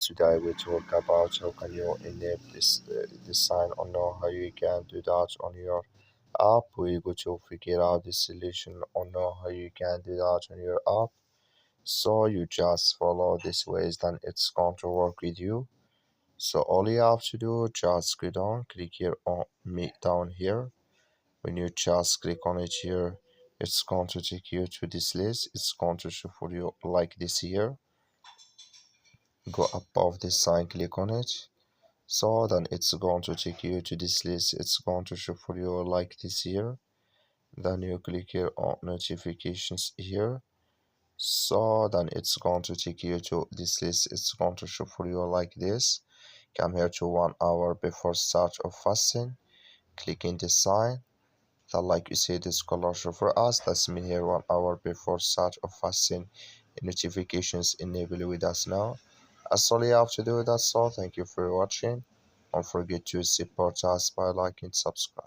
Today we talk about how can you enable this sign or know how you can do that on your app. We go to figure out the solution or know how you can do that on your app. So you just follow this ways, then it's going to work with you. So all you have to do, just go down, click here on me down here. When you just click on it here, it's going to take you to this list. It's going to show for you like this here. Go above this sign, click on it. So then it's going to take you to this list. It's going to show for you like this here. Then you click here on notifications here. So then it's going to take you to this list. It's going to show for you like this. Come here to 1 hour before start of fasting. Click in the sign. Then like you see this color show for us. That's mean here 1 hour before start of fasting. Notifications enable with us now. That's all you have to do. That's all. Thank you for watching. Don't forget to support us by liking, subscribe.